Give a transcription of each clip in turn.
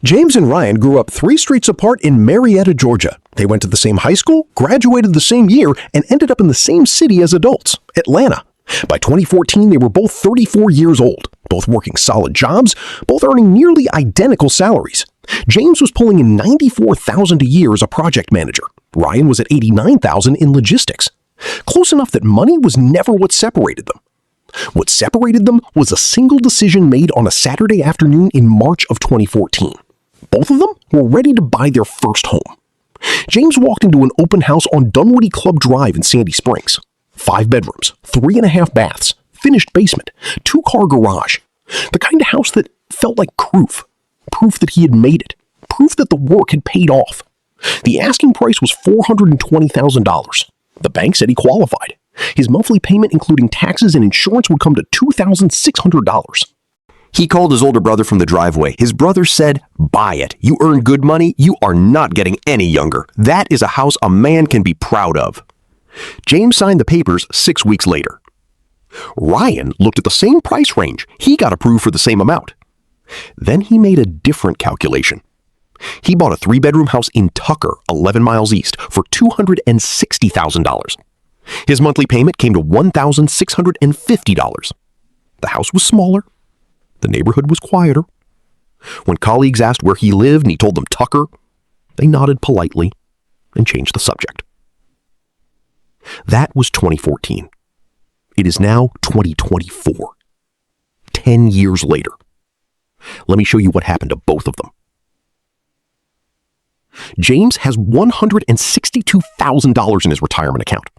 James and Ryan grew up 3 streets apart in Marietta, Georgia. They went to the same high school, graduated the same year, and ended up in the same city as adults, Atlanta. By 2014, they were both 34 years old, both working solid jobs, both earning nearly identical salaries. James was pulling in $94,000 a year as a project manager. Ryan was at $89,000 in logistics. Close enough that money was never what separated them. What separated them was a single decision made on a Saturday afternoon in March of 2014. Both of them were ready to buy their first home. James walked into an open house on Dunwoody Club Drive in Sandy Springs. 5 bedrooms, 3.5 baths, finished basement, 2-car garage. The kind of house that felt like proof that he had made it, proof that the work had paid off. The asking price was $420,000. The bank said he qualified. His monthly payment, including taxes and insurance, would come to $2,600. He called his older brother from the driveway. His brother said, "Buy it. You earn good money. You are not getting any younger. That is a house a man can be proud of." James signed the papers 6 weeks later. Ryan looked at the same price range. He got approved for the same amount. Then he made a different calculation. He bought a 3-bedroom house in Tucker, 11 miles east, for $260,000. His monthly payment came to $1,650. The house was smaller. The neighborhood was quieter. When colleagues asked where he lived and he told them Tucker, they nodded politely and changed the subject. That was 2014. It is now 2024. 10 years later. Let me show you what happened to both of them. James has $162,000 in his retirement account.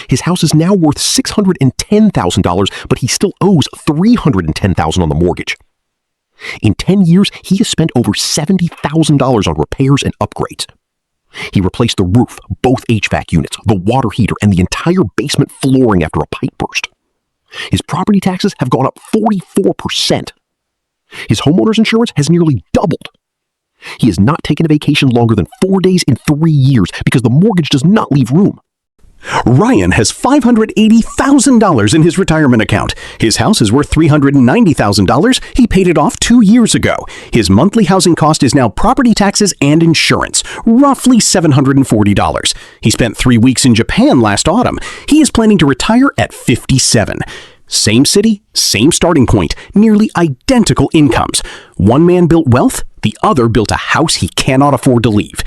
His house is now worth $610,000, but he still owes $310,000 on the mortgage. In 10 years, he has spent over $70,000 on repairs and upgrades. He replaced the roof, both HVAC units, the water heater, and the entire basement flooring after a pipe burst. His property taxes have gone up 44%. His homeowner's insurance has nearly doubled. He has not taken a vacation longer than 4 days in 3 years because the mortgage does not leave room. Ryan has $580,000 in his retirement account. His house is worth $390,000. He paid it off 2 years ago. His monthly housing cost is now property taxes and insurance, roughly $740. He spent 3 weeks in Japan last autumn. He is planning to retire at 57. Same city, same starting point, nearly identical incomes. One man built wealth, the other built a house he cannot afford to leave.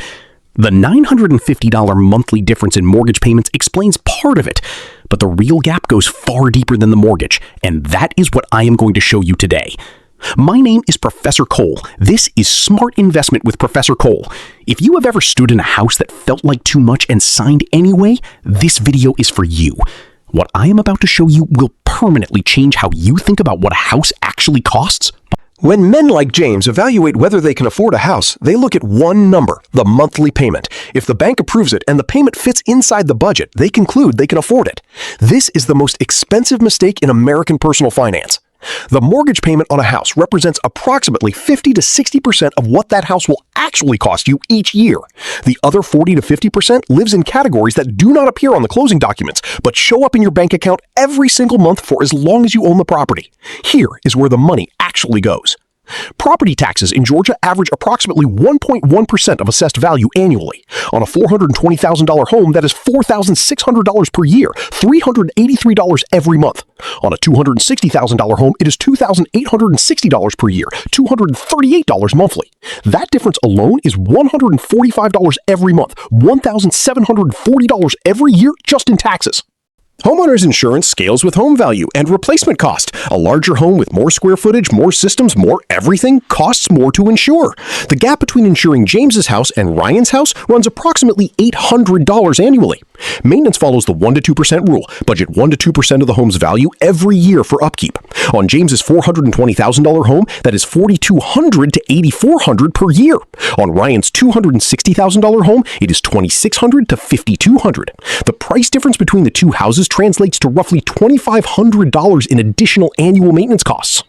The $950 monthly difference in mortgage payments explains part of it, but the real gap goes far deeper than the mortgage, and that is what I am going to show you today. My name is Professor Cole. This is Smart Investment with Professor Cole. If you have ever stood in a house that felt like too much and signed anyway, this video is for you. What I am about to show you will permanently change how you think about what a house actually costs. When men like James evaluate whether they can afford a house, they look at one number, the monthly payment. If the bank approves it and the payment fits inside the budget, they conclude they can afford it. This is the most expensive mistake in American personal finance. The mortgage payment on a house represents approximately 50 to 60% of what that house will actually cost you each year. The other 40 to 50% lives in categories that do not appear on the closing documents, but show up in your bank account every single month for as long as you own the property. Here is where the money actually goes. Property taxes in Georgia average approximately 1.1% of assessed value annually. On a $420,000 home, that is $4,600 per year, $383 every month. On a $260,000 home, it is $2,860 per year, $238 monthly. That difference alone is $145 every month, $1,740 every year just in taxes. Homeowners insurance scales with home value and replacement cost. A larger home with more square footage, more systems, more everything costs more to insure. The gap between insuring James's house and Ryan's house runs approximately $800 annually. Maintenance follows the 1 to 2% rule. Budget 1 to 2% of the home's value every year for upkeep. On James's $420,000 home, that is $4,200 to $8,400 per year. On Ryan's $260,000 home, it is $2,600 to $5,200. The price difference between the two houses translates to roughly $2,500 in additional annual maintenance costs.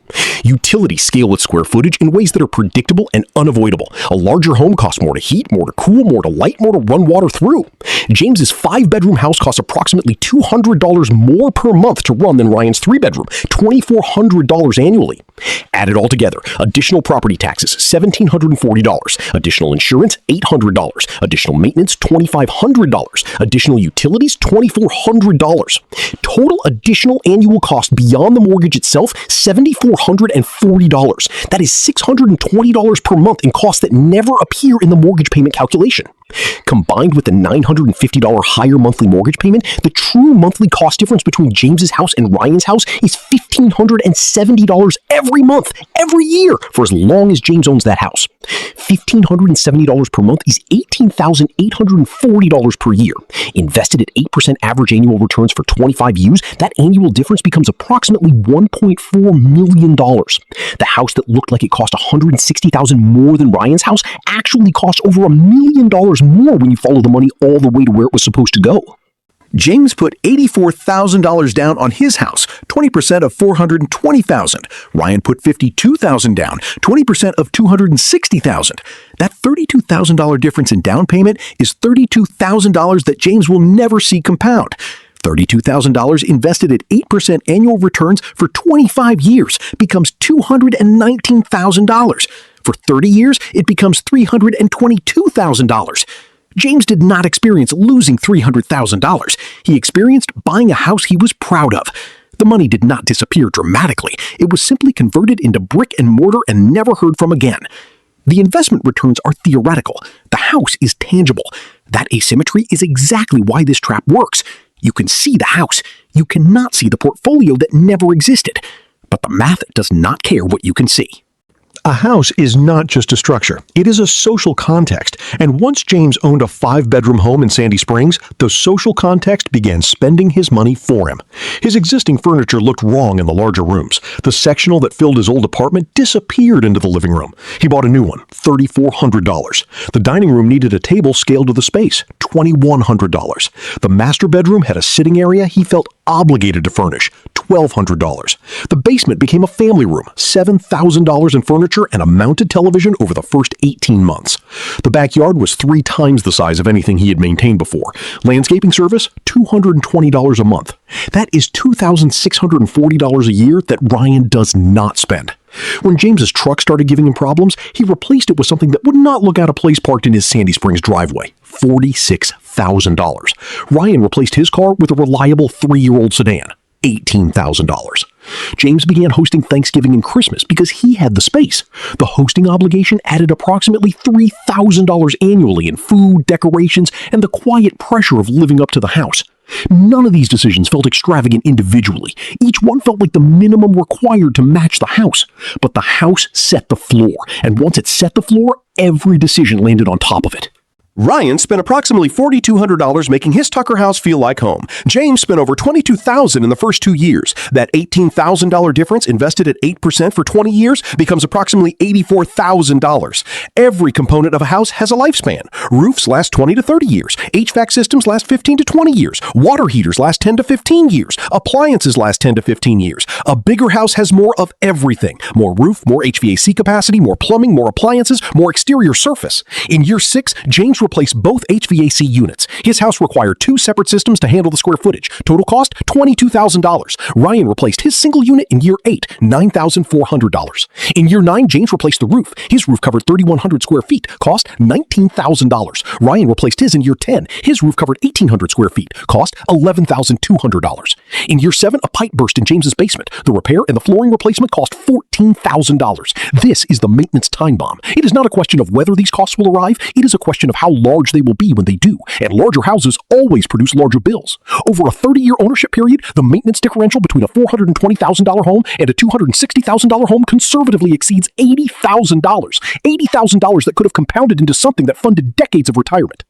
Utilities scale with square footage in ways that are predictable and unavoidable. A larger home costs more to heat, more to cool, more to light, more to run water through. James's 5-bedroom house costs approximately $200 more per month to run than Ryan's 3-bedroom, $2,400 annually. Add it all together. Additional property taxes, $1,740. Additional insurance, $800. Additional maintenance, $2,500. Additional utilities, $2,400. Total additional annual cost beyond the mortgage itself, $7,440. That is $620 per month in costs that never appear in the mortgage payment calculation. Combined with the $950 higher monthly mortgage payment, the true monthly cost difference between James's house and Ryan's house is $1,570 every month, every year, for as long as James owns that house. $1,570 per month is $18,840 per year. Invested at 8% average annual returns for 25 years, that annual difference becomes approximately $1.4 million. The house that looked like it cost $160,000 more than Ryan's house actually cost over $1 million more when you follow the money all the way to where it was supposed to go. James put $84,000 down on his house, 20% of $420,000. Ryan put $52,000 down, 20% of $260,000. That $32,000 difference in down payment is $32,000 that James will never see compound. $32,000 invested at 8% annual returns for 25 years becomes $219,000. For 30 years, it becomes $322,000. James did not experience losing $300,000. He experienced buying a house he was proud of. The money did not disappear dramatically. It was simply converted into brick and mortar and never heard from again. The investment returns are theoretical. The house is tangible. That asymmetry is exactly why this trap works. You can see the house. You cannot see the portfolio that never existed. But the math does not care what you can see. A house is not just a structure. It is a social context. And once James owned a 5-bedroom home in Sandy Springs, the social context began spending his money for him. His existing furniture looked wrong in the larger rooms. The sectional that filled his old apartment disappeared into the living room. He bought a new one, $3,400. The dining room needed a table scaled to the space, $2,100. The master bedroom had a sitting area he felt obligated to furnish, $1,200. The basement became a family room, $7,000 in furniture and a mounted television over the first 18 months. The backyard was 3 times the size of anything he had maintained before. Landscaping service, $220 a month. That is $2,640 a year that Ryan does not spend. When James's truck started giving him problems, he replaced it with something that would not look out of place parked in his Sandy Springs driveway. $46,000. Ryan replaced his car with a reliable 3-year-old sedan. $18,000. James began hosting Thanksgiving and Christmas because he had the space. The hosting obligation added approximately $3,000 annually in food, decorations, and the quiet pressure of living up to the house. None of these decisions felt extravagant individually. Each one felt like the minimum required to match the house. But the house set the floor, and once it set the floor, every decision landed on top of it. Ryan spent approximately $4,200 making his Tucker house feel like home. James spent over $22,000 in the first 2 years. That $18,000 difference invested at 8% for 20 years becomes approximately $84,000. Every component of a house has a lifespan. Roofs last 20 to 30 years. HVAC systems last 15 to 20 years. Water heaters last 10 to 15 years. Appliances last 10 to 15 years. A bigger house has more of everything. More roof, more HVAC capacity, more plumbing, more appliances, more exterior surface. In year 6, James replaced both HVAC units. His house required 2 separate systems to handle the square footage. Total cost, $22,000. Ryan replaced his single unit in year 8, $9,400. In year 9, James replaced the roof. His roof covered 3,100 square feet. Cost, $19,000. Ryan replaced his in year 10. His roof covered 1,800 square feet. Cost, $11,200. In year 7, a pipe burst in James's basement. The repair and the flooring replacement cost $14,000. This is the maintenance time bomb. It is not a question of whether these costs will arrive. It is a question of how large they will be when they do, and larger houses always produce larger bills. Over a 30-year ownership period, the maintenance differential between a $420,000 home and a $260,000 home conservatively exceeds $80,000. $80,000 that could have compounded into something that funded decades of retirement.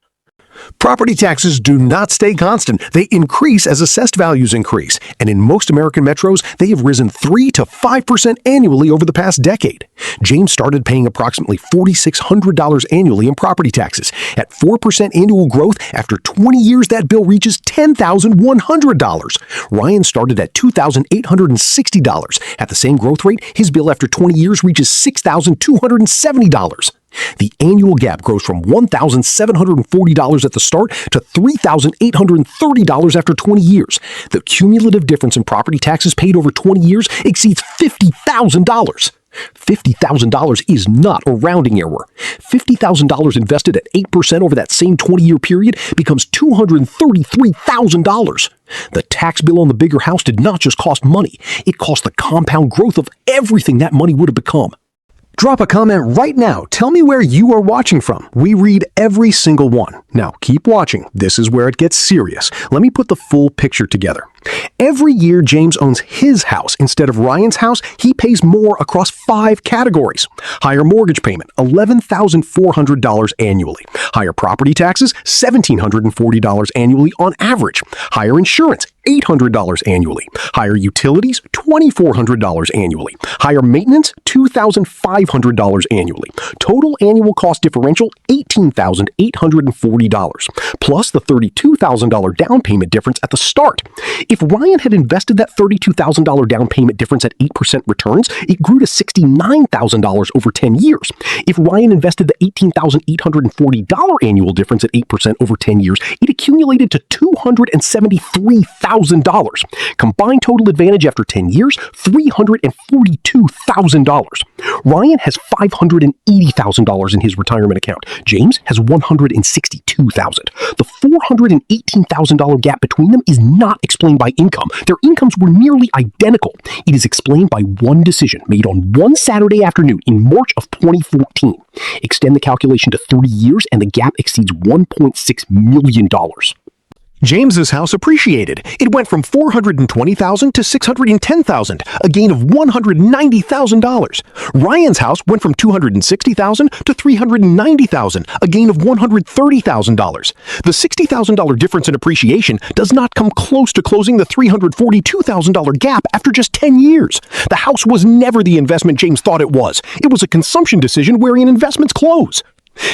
Property taxes do not stay constant. They increase as assessed values increase. And in most American metros, they have risen 3 to 5% annually over the past decade. James started paying approximately $4,600 annually in property taxes. At 4% annual growth, after 20 years, that bill reaches $10,100. Ryan started at $2,860. At the same growth rate, his bill after 20 years reaches $6,270. The annual gap grows from $1,740 at the start to $3,830 after 20 years. The cumulative difference in property taxes paid over 20 years exceeds $50,000. $50,000 is not a rounding error. $50,000 invested at 8% over that same 20-year period becomes $233,000. The tax bill on the bigger house did not just cost money, it cost the compound growth of everything that money would have become. Drop a comment right now. Tell me where you are watching from. We read every single one. Now, keep watching. This is where it gets serious. Let me put the full picture together. Every year James owns his house instead of Ryan's house, he pays more across 5 categories. Higher mortgage payment, $11,400 annually. Higher property taxes, $1,740 annually on average. Higher insurance, $800 annually. Higher utilities, $2,400 annually. Higher maintenance, $2,500 annually. Total annual cost differential, $18,840. Plus the $32,000 down payment difference at the start. If Ryan had invested that $32,000 down payment difference at 8% returns, it grew to $69,000 over 10 years. If Ryan invested the $18,840 annual difference at 8% over 10 years, it accumulated to $273,000. Combined total advantage after 10 years, $342,000. Ryan has $580,000 in his retirement account. James has $162,000. The $418,000 gap between them is not explained by income. Their incomes were nearly identical. It is explained by one decision made on one Saturday afternoon in March of 2014. Extend the calculation to 30 years and the gap exceeds $1.6 million. James's house appreciated. It went from $420,000 to $610,000, a gain of $190,000. Ryan's house went from $260,000 to $390,000, a gain of $130,000. The $60,000 difference in appreciation does not come close to closing the $342,000 gap after just 10 years. The house was never the investment James thought it was. It was a consumption decision wherein investments close.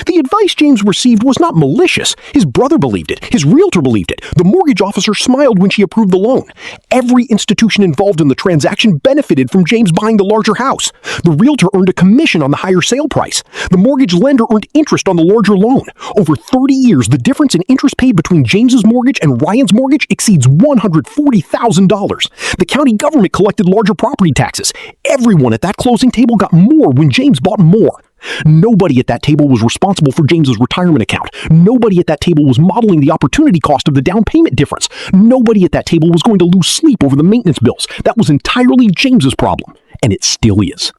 The advice James received was not malicious. His brother believed it. His realtor believed it. The mortgage officer smiled when she approved the loan. Every institution involved in the transaction benefited from James buying the larger house. The realtor earned a commission on the higher sale price. The mortgage lender earned interest on the larger loan. Over 30 years, the difference in interest paid between James's mortgage and Ryan's mortgage exceeds $140,000. The county government collected larger property taxes. Everyone at that closing table got more when James bought more. Nobody at that table was responsible for James's retirement account. Nobody at that table was modeling the opportunity cost of the down payment difference. Nobody at that table was going to lose sleep over the maintenance bills. That was entirely James's problem, and it still is.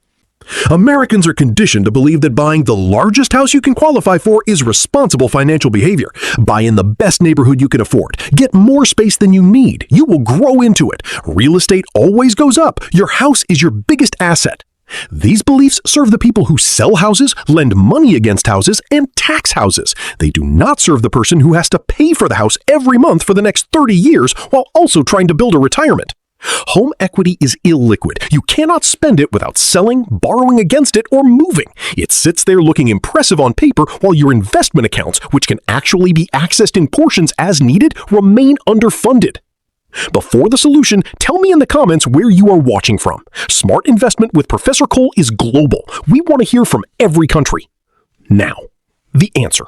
Americans are conditioned to believe that buying the largest house you can qualify for is responsible financial behavior. Buy in the best neighborhood you can afford. Get more space than you need. You will grow into it. Real estate always goes up. Your house is your biggest asset. These beliefs serve the people who sell houses, lend money against houses, and tax houses. They do not serve the person who has to pay for the house every month for the next 30 years while also trying to build a retirement. Home equity is illiquid. You cannot spend it without selling, borrowing against it, or moving. It sits there looking impressive on paper while your investment accounts, which can actually be accessed in portions as needed, remain underfunded. Before the solution, tell me in the comments where you are watching from. Smart Investment with Professor Cole is global. We want to hear from every country. Now, the answer.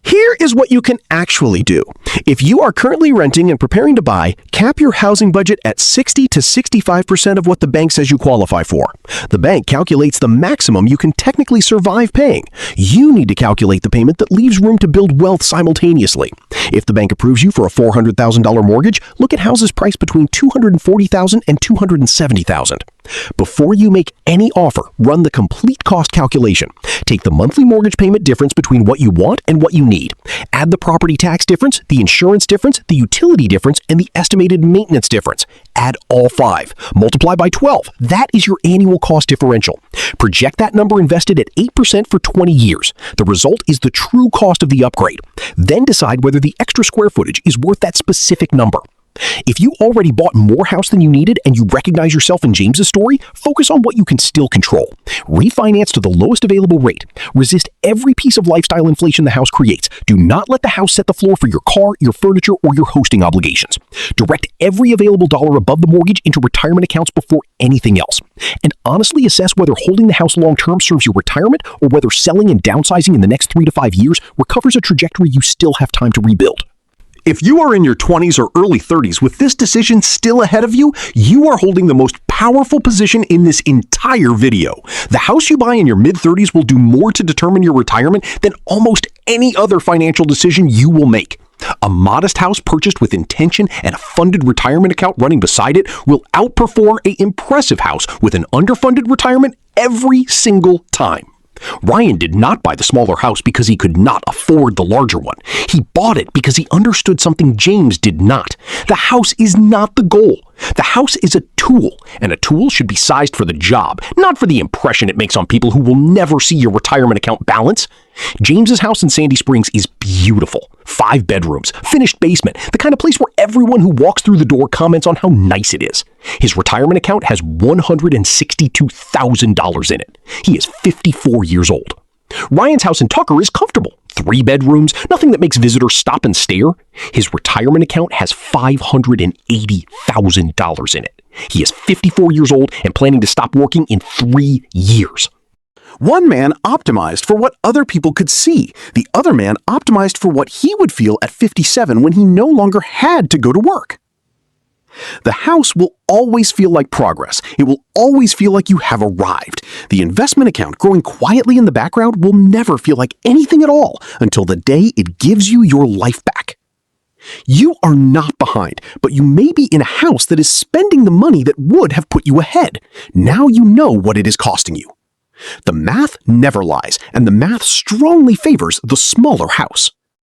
Here is what you can actually do. If you are currently renting and preparing to buy, cap your housing budget at 60 to 65% of what the bank says you qualify for. The bank calculates the maximum you can technically survive paying. You need to calculate the payment that leaves room to build wealth simultaneously. If the bank approves you for a $400,000 mortgage, look at houses priced between $240,000 and $270,000. Before you make any offer, run the complete cost calculation. Take the monthly mortgage payment difference between what you want and what you need. Add the property tax difference, the insurance difference, the utility difference, and the estimated maintenance difference. Add all 5. Multiply by 12. That is your annual cost differential. Project that number invested at 8% for 20 years. The result is the true cost of the upgrade. Then decide whether the extra square footage is worth that specific number. If you already bought more house than you needed and you recognize yourself in James's story, focus on what you can still control. Refinance to the lowest available rate. Resist every piece of lifestyle inflation the house creates. Do not let the house set the floor for your car, your furniture, or your hosting obligations. Direct every available dollar above the mortgage into retirement accounts before anything else. And honestly assess whether holding the house long-term serves your retirement or whether selling and downsizing in the next 3 to 5 years recovers a trajectory you still have time to rebuild. If you are in your 20s or early 30s with this decision still ahead of you, you are holding the most powerful position in this entire video. The house you buy in your mid-30s will do more to determine your retirement than almost any other financial decision you will make. A modest house purchased with intention and a funded retirement account running beside it will outperform an impressive house with an underfunded retirement every single time. Ryan did not buy the smaller house because he could not afford the larger one. He bought it because he understood something James did not. The house is not the goal. The house is a tool, and a tool should be sized for the job, not for the impression it makes on people who will never see your retirement account balance. James's house in Sandy Springs is beautiful. 5 bedrooms, finished basement, the kind of place where everyone who walks through the door comments on how nice it is. His retirement account has $162,000 in it. He is 54 years old. Ryan's house in Tucker is comfortable. 3 bedrooms, nothing that makes visitors stop and stare. His retirement account has $580,000 in it. He is 54 years old and planning to stop working in 3 years. One man optimized for what other people could see. The other man optimized for what he would feel at 57 when he no longer had to go to work. The house will always feel like progress. It will always feel like you have arrived. The investment account growing quietly in the background will never feel like anything at all until the day it gives you your life back. You are not behind, but you may be in a house that is spending the money that would have put you ahead. Now you know what it is costing you. The math never lies, and the math strongly favors the smaller house.